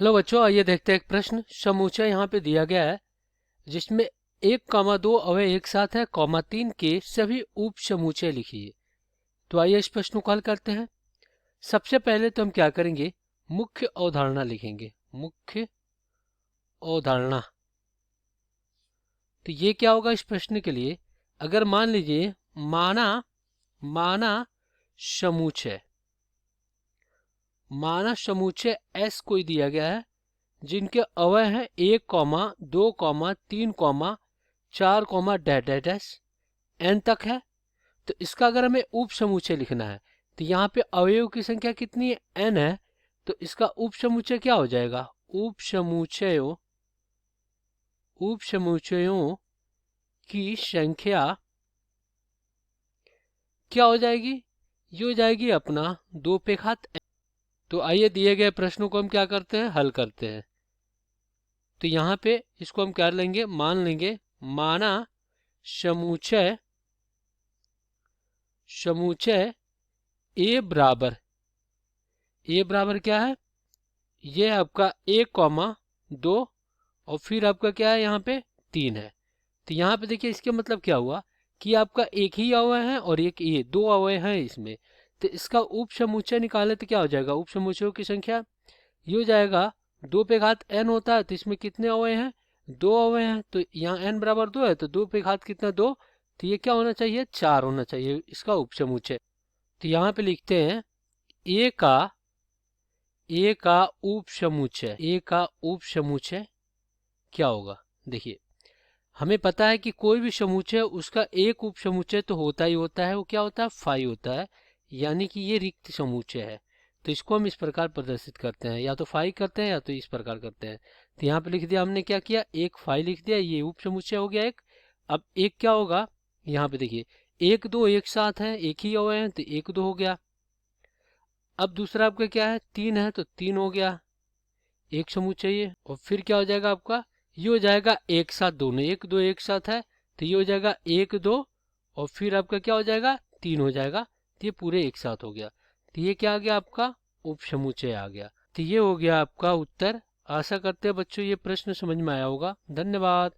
Hello बच्चों, आइए देखते हैं एक प्रश्न। समूचा यहाँ पे दिया गया है जिसमें 1, 2 अवयव एक साथ है, 3 के सभी उप समूचे लिखिए। तो आइए इस प्रश्न को हल करते हैं। सबसे पहले तो हम क्या करेंगे, मुख्य अवधारणा लिखेंगे। मुख्य अवधारणा, तो ये क्या होगा इस प्रश्न के लिए, अगर मान लीजिए माना समूचे एस कोई दिया गया है जिनके अवयव हैं 1, 2, 3, 4, डैश डैश डैश एन तक है। तो इसका अगर हमें उप समुच्चय लिखना है तो यहाँ पे अवयव की संख्या कितनी है, एन है। तो इसका उप समुच्चय क्या हो जाएगा, उप समुच्चयों की संख्या क्या हो जाएगी, ये हो जाएगी अपना 2 पे घात n। तो आइए दिए गए प्रश्नों को हम क्या करते हैं, हल करते हैं। तो यहाँ पे इसको हम क्या लेंगे, मान लेंगे माना समुच्चय ए बराबर क्या है, ये आपका 1, 2 और फिर आपका क्या है यहाँ पे 3 है। तो यहाँ पे देखिए इसके मतलब क्या हुआ कि आपका एक ही अवयव है और एक ये 2 अवयव हैं इसमें। तो इसका उप समुच्चय निकाले तो क्या हो जाएगा, उप समुच्चयों की संख्या ये हो जाएगा 2 पे घात n होता है। तो इसमें कितने अवयव हैं, 2 अवयव हैं। तो यहाँ n बराबर 2 है तो 2 पे घात कितना 2, तो ये क्या होना चाहिए, 4 होना चाहिए इसका उप समुच्चय। तो यहाँ पे लिखते हैं ए का उप समुच्चय क्या होगा। देखिए हमें पता है कि कोई भी समुच्चय उसका एक उप समुच्चय तो होता ही होता है, वो क्या होता है, फाई होता है, यानी कि ये रिक्त समुच्चय है। तो इसको हम इस प्रकार प्रदर्शित करते हैं, या तो फाई करते हैं या तो इस प्रकार करते हैं। तो यहाँ पे लिख दिया हमने, क्या किया, एक फाई लिख दिया, ये उप समुच्चय हो गया एक। अब एक क्या होगा, यहाँ पे देखिए 1, 2 एक साथ है, एक ही अवयव है तो 1, 2 हो गया। अब दूसरा आपका क्या है, 3 है तो 3 हो गया एक समुच्चय ये। और फिर क्या हो जाएगा आपका, ये हो जाएगा एक साथ दोनों, 1, 2 एक साथ है तो ये हो जाएगा 1, 2 और फिर आपका क्या हो जाएगा 3 हो जाएगा। तो ये पूरे एक साथ हो गया। तो ये क्या आ गया आपका उप समुच्चय आ गया। तो ये हो गया आपका उत्तर। आशा करते हैं बच्चों ये प्रश्न समझ में आया होगा। धन्यवाद।